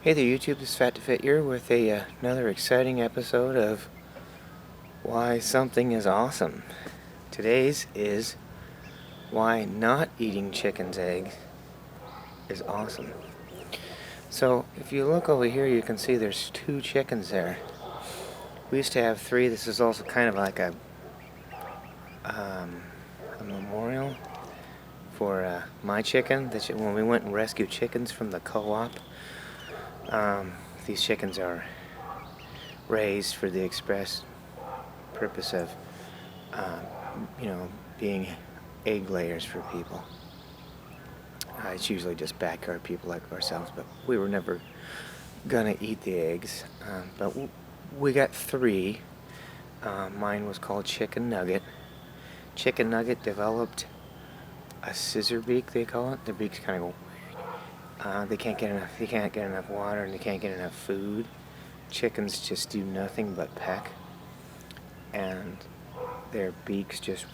Hey there YouTube, this is Fat to Fit here with another exciting episode of Why Something is Awesome. Today's is why not eating chicken's eggs is awesome. So if you look over here, you can see there's 2 chickens there. We used to have 3. This is also kind of like a memorial for my chicken. When we went and rescued chickens from the co-op, these chickens are raised for the express purpose of, being egg layers for people. It's usually just backyard people like ourselves, but we were never gonna eat the eggs. But we got 3. Mine was called Chicken Nugget. Chicken Nugget developed a scissor beak, they call it. The beaks kind of go. They can't get enough water, and they can't get enough food. Chickens just do nothing but peck, and their beaks just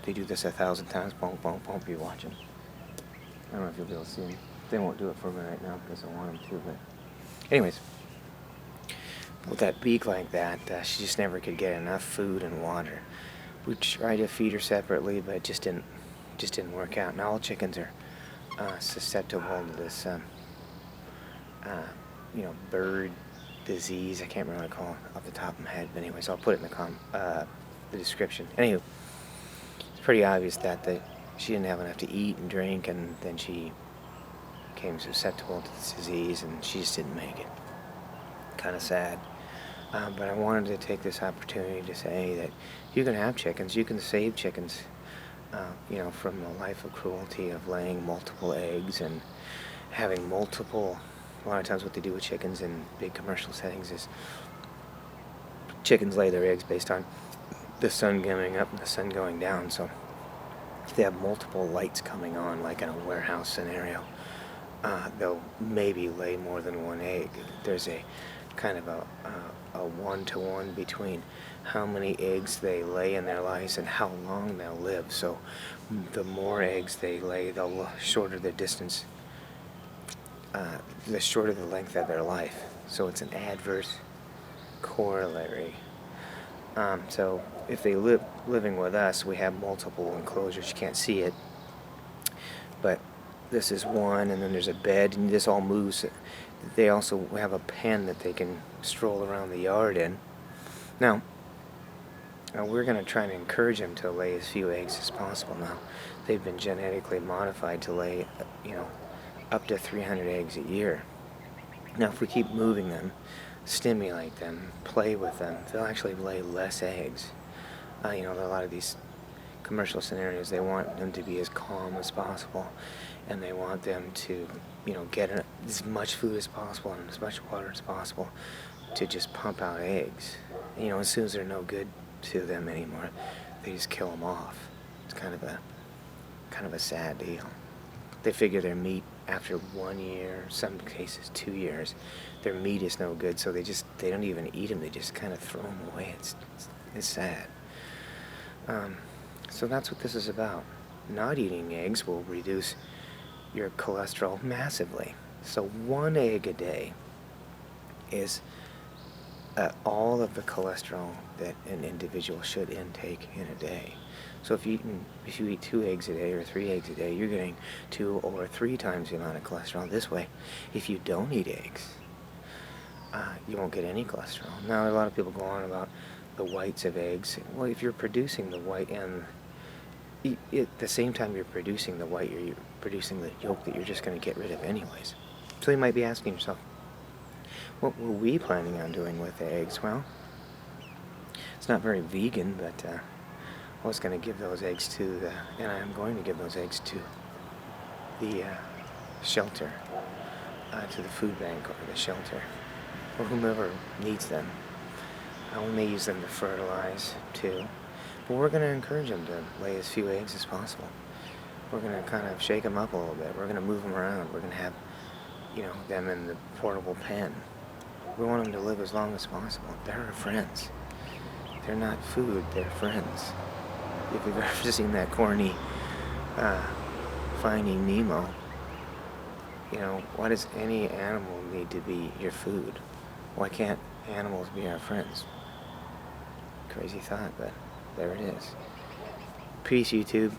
they do this 1,000 times. Boom, boom, boom. You watch them. I don't know if you'll be able to see them. They won't do it for me right now because I want them to. But anyways, with that beak like that, she just never could get enough food and water. We tried to feed her separately, but it just didn't work out. And all chickens are susceptible to this, bird disease. I can't remember what I call it off the top of my head, but anyways, I'll put it in the description. Anywho, it's pretty obvious that she didn't have enough to eat and drink, and then she became susceptible to this disease, and she just didn't make it. Kind of sad. But I wanted to take this opportunity to say that you can have chickens, you can save chickens, from a life of cruelty of laying multiple eggs and having multiple. A lot of times what they do with chickens in big commercial settings is chickens lay their eggs based on the sun coming up and the sun going down. So if they have multiple lights coming on, like in a warehouse scenario, they'll maybe lay more than 1 egg. There's a kind of a 1-to-1 between how many eggs they lay in their lives and how long they'll live. So the more eggs they lay, the shorter the distance, the shorter the length of their life. So it's an adverse corollary. So if they living with us, we have multiple enclosures. You can't see it, but this is one, and then there's a bed, and this all moves. They also have a pen that they can stroll around the yard in. Now we're going to try to encourage them to lay as few eggs as possible. Now, they've been genetically modified to lay, up to 300 eggs a year. Now, if we keep moving them, stimulate them, play with them, they'll actually lay less eggs. There are a lot of these commercial scenarios, they want them to be as calm as possible, and they want them to, get as much food as possible and as much water as possible to just pump out eggs. As soon as they're no good to them anymore, they just kill them off. It's kind of a sad deal. They figure their meat after 1 year, some cases 2 years, their meat is no good, so they don't even eat them. They just kind of throw them away. It's sad. So that's what this is about. Not eating eggs will reduce your cholesterol massively. So 1 egg a day is all of the cholesterol that an individual should intake in a day. So if you eat 2 eggs a day or 3 eggs a day, you're getting 2 or 3 times the amount of cholesterol. This way, if you don't eat eggs, you won't get any cholesterol. Now, a lot of people go on about the whites of eggs. Well, if you're producing the white, and at the same time you're producing the white, you're producing the yolk that you're just going to get rid of anyways. So you might be asking yourself, what were we planning on doing with the eggs? Well, it's not very vegan, but I was going to give those eggs and I am going to give those eggs to the shelter, to the food bank or the shelter, or whomever needs them. We may use them to fertilize too, but we're going to encourage them to lay as few eggs as possible. We're going to kind of shake them up a little bit. We're going to move them around. We're going to have, them in the portable pen. We want them to live as long as possible. They're our friends. They're not food, they're friends. If you've ever seen that corny Finding Nemo, why does any animal need to be your food? Why can't animals be our friends? Crazy thought, but there it is. Peace, YouTube.